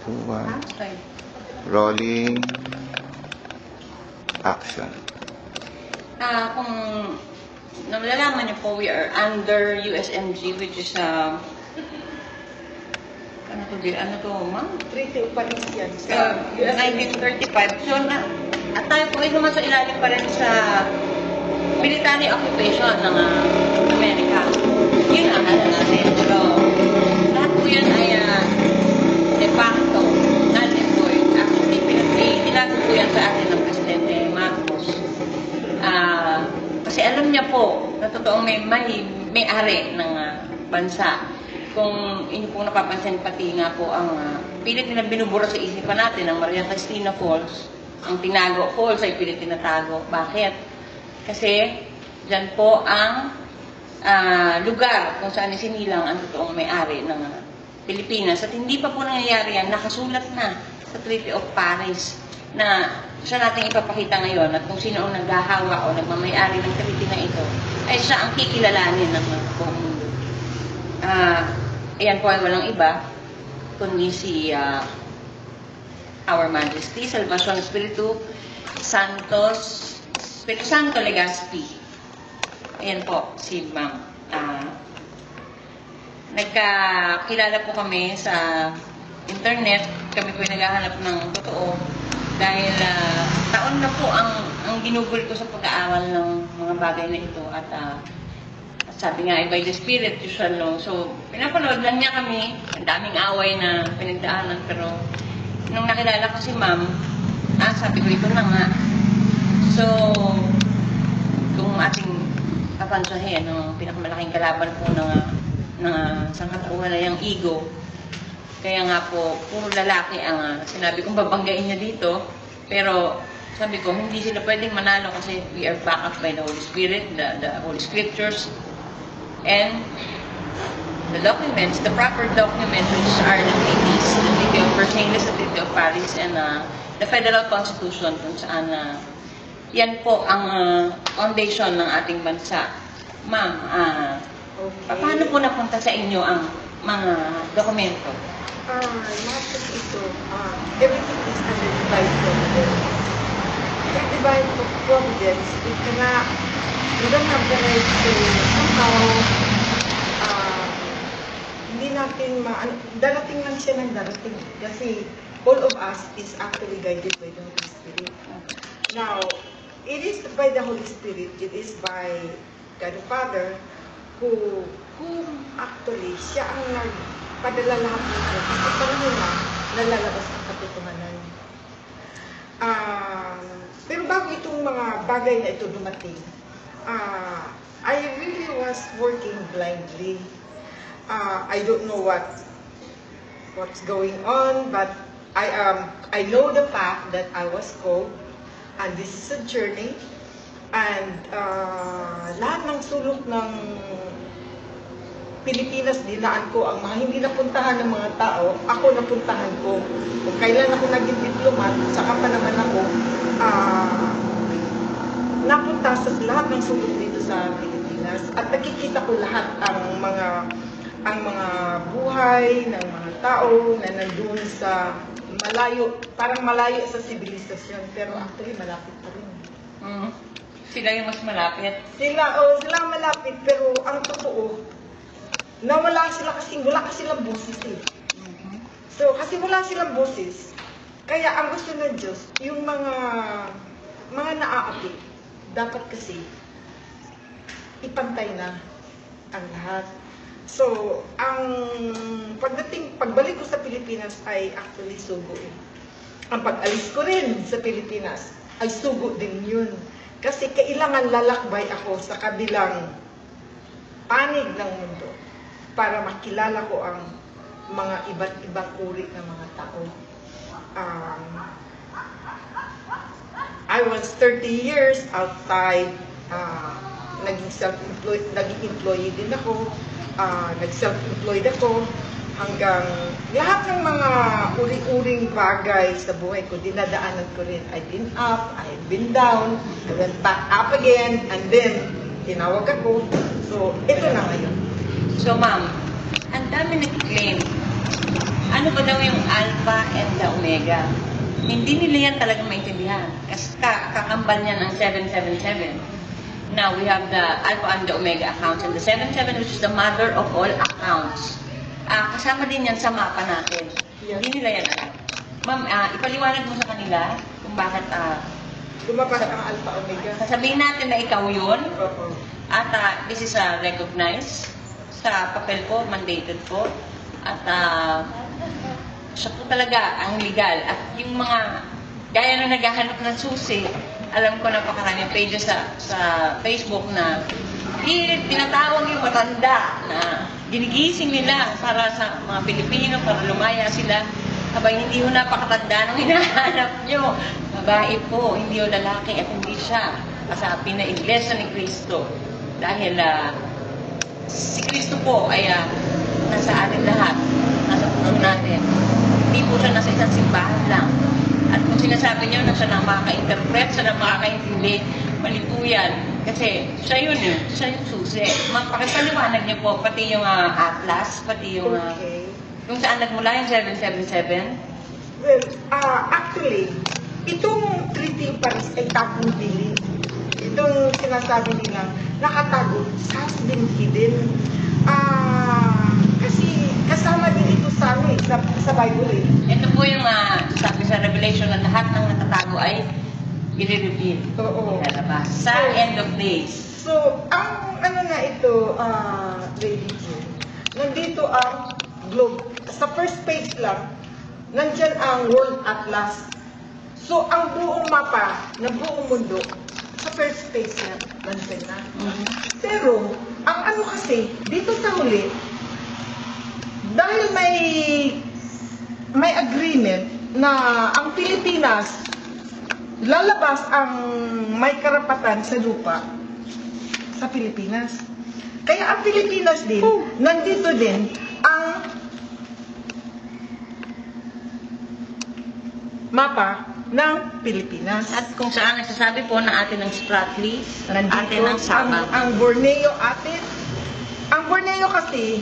2, 1. Rolling. Action. Kung nalalaman niyo po, we are under USMG, which is, ano to, ma'am? Treaty of Paris yan. 1935. So, at tayo po ay naman sa ilalim pa rin sa military occupation ng Amerika. Yun ang alam natin. Pero, lahat po yan ay de facto, non-employed. Actually, nilago po yan sa atin ng Presidente Marcos. Kasi alam niya po na totoong may-ari ng bansa. Kung inyo po napapansin, pati nga po ang pilit nila binubura sa isipan natin ang Maria Cristina Falls, ang Tinago Falls ay pilit tinatago. Bakit? Kasi dyan po ang lugar kung saan isinilang ang totoong may-ari ng Pilipinas. At hindi pa po nangyayari yan, nakasulat na sa Treaty of Paris na siya natin ipapakita ngayon at kung sino ang naghahawa o nagmamayari ng treaty na ito ay siya ang kikilalanin ng buong mundo. Ayan po ay walang iba kundi si Our Majesty Salvacion Espiritu Santo Legazpi. Ayan po si Ma'am. Nagkakilala po kami sa internet. Kami po ay naghahanap ng totoo dahil taon na po ang ginugol ko sa pag-aaral ng mga bagay na ito at sabi nga, by the Spirit, you shall know. So, pinapanood lang niya kami. Ang daming away na pinagdaanan. Pero, nung nakilala ko si Ma'am, sabi ko, ito na nga. So, kung ating papansahin, ang pinakamalaking kalaban po ng sangkatauhan ay ang ego. Kaya nga po, puro lalaki ang sinabi kong babanggain niya dito. Pero, sabi ko, hindi sila pwedeng manalo kasi we are backed up by the Holy Spirit, the Holy Scriptures, and the documents, the proper documents, which are the treaties, the Treaty of Versailles, the Treaty of Paris, and the Federal Constitution, kung saan yan po ang foundation ng ating bansa. Ma'am, paano po napunta sa inyo ang mga dokumento? Matik ito, everything is under divine providence. The divine providence, it cannot, we don't have the right to somehow, hindi natin darating lang siya ng darating. Kasi all of us is actually guided by the Holy Spirit. Now, it is by the Holy Spirit, it is by God the Father, who actually, siya ang nagpadala lahat nito. Kasi panahon na, nalalabas ang katotohanan. Pero bago itong mga bagay na ito dumating, I really was working blindly. I don't know what's going on, but I know the path that I was called, and this is a journey. And lahat ng sulok ng Pilipinas, dinaan ko ang mga hindi napuntahan ng mga tao, ako napuntahan ko. Kung kailan ako naging diplomat, saka pa naman ako napunta sa lahat ng sulok dito sa Pilipinas. At nakikita ko lahat ang mga buhay ng mga tao na nandun sa malayo, parang malayo sa sibilisasyon, pero actually malapit pa rin. Sila yung mas malapit? Sila malapit, pero ang totoo, nawala sila kasi wala silang boses eh. So, kasi wala silang boses, kaya ang gusto ng Diyos, yung mga naaapi, dapat kasi ipantay na ang lahat. So, ang pagbalik ko sa Pilipinas ay actually sugo eh. Ang pag-alis ko rin sa Pilipinas ay sugo din yun. Kasi kailangan lalakbay ako sa kabilang panig ng mundo para makilala ko ang mga iba't ibang uri ng mga tao. I was 30 years outside, naging employee din ako, nag-self-employed ako, hanggang lahat ng mga uri-uring bagay sa buhay ko, dinadaanan ko rin. I've been up, I've been down, I went back up again, and then tinawag ako. So, ito na ngayon. So, ma'am, ang dami nag-claim. ano ba daw yung Alpha and the Omega? Hindi nila yan talagang maintindihan. Kasi kakambal niya ng 777. Now, we have the Alpha and the Omega accounts and the 77, which is the mother of all accounts. Kasama din yan sa mapa natin. Yes. Hindi nila yan alam. Ma'am, ipaliwanag mo sa kanila kung bakit Lumabas ang Alpha Omega. sasabihin natin na ikaw yun. Oo. At this is recognized sa papel po, mandated po. At siya po talaga ang legal. At yung mga gaya na naghahanap ng susi, alam ko napakaraming pages sa Facebook na tinatawag yung matanda na ginigising nila para sa mga Pilipino, para lumaya sila. Abay, hindi yung napakatanda nung hinahanap nyo. Babae po, hindi yung lalaki at hindi siya kasabi na Iglesia ni Cristo. Dahil si Cristo po ay nasa atin lahat, nasa puso natin. Hindi po siya nasa isang simbahan lang. At kung sinasabi niyo na siya na makaka-interpret, siya na makaka-intindi, mali po yan. Kasi siya yun eh, siya yung susi. Pakipaliwanag niyo po, pati yung atlas, pati yung Okay. kung saan nagmula yung 777. Well, actually, itong Treaty of Paris ay tagong dilim. Itong sinasabi nilang nakatago, has been hidden. Kasi kasama din ito sa Bible eh. Ito po yung sabi sa Revelation na lahat ng natatago ay i-reveal. Oo. Ilalabas sa end of days. So, ang ano na ito, Lady June, nandito ang globe. Sa first page lang, nandyan ang World Atlas. So, ang buong mapa ng buong mundo, sa first page lang, nandyan na. Pero, ang ano kasi, dito sa huli, dahil may agreement na ang Pilipinas, lalabas ang may karapatan sa lupa sa Pilipinas. Kaya ang Pilipinas din, nandito din ang mapa ng Pilipinas. At kung saan nagsasabi po na atin ng Spratly, Nandito atin ng Sabah. ang Borneo atin. Ang Borneo kasi,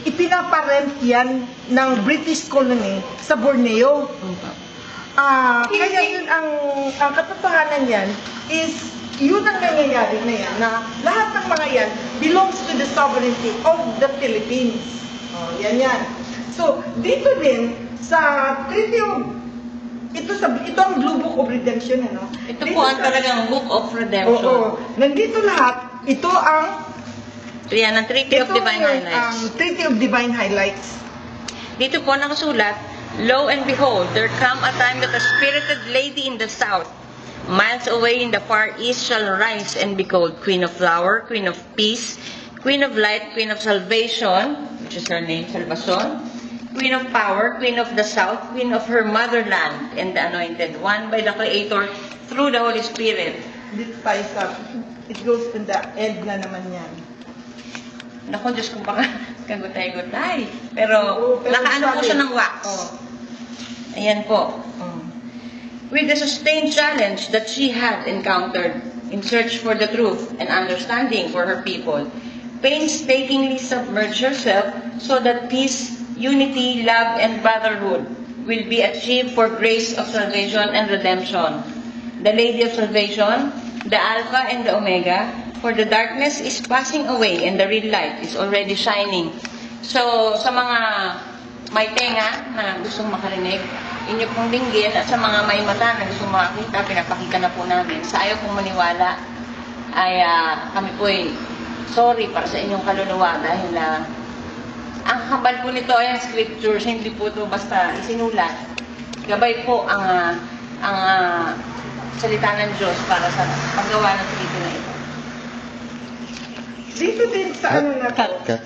ipinaparent yan ng British colony sa Borneo. Kaya yun ang katotohanan yan is yun ang nangyayari na yan, na lahat ng mga yan belongs to the sovereignty of the Philippines. Yan. So, dito din, sa Treaty of, ito ang Blue Book of Redemption, ano? Ito po ang talagang Book of Redemption. Oo. Nandito lahat, ito ang Yan, ang Treaty of Divine Highlights. ang Treaty of Divine Highlights. Dito po nakasulat, Lo and behold, there come a time that a spirited lady in the south, miles away in the far east, shall rise and be called Queen of Flower, Queen of Peace, Queen of Light, Queen of Salvation, which is her name, Salvacion, Queen of Power, Queen of the South, Queen of her motherland, and the Anointed One by the Creator through the Holy Spirit. Dito tayo sa, it goes in the end na naman yan. Naku, Diyos ko baka kagutay-gutay. Pero, Pero nakaano po sabi- siya ng wax. Ayan po. With the sustained challenge that she had encountered in search for the truth and understanding for her people, painstakingly submerge herself so that peace, unity, love, and brotherhood will be achieved for grace of salvation and redemption. The Lady of Salvation, the Alpha and the Omega, for the darkness is passing away and the real light is already shining. So, sa mga may tenga na gustong makarinig, inyo pong dinggin, at sa mga may mata na gustong makakita, pinapakita na po namin. Sa ayaw pong maniwala, ay kami po ay sorry para sa inyong kaluluwa dahil ang habal po nito ay ang scriptures, hindi po ito basta isinulat. Gabay po ang salita ng Diyos para sa paggawa ng treaty na ito. Dito din sa ano na to,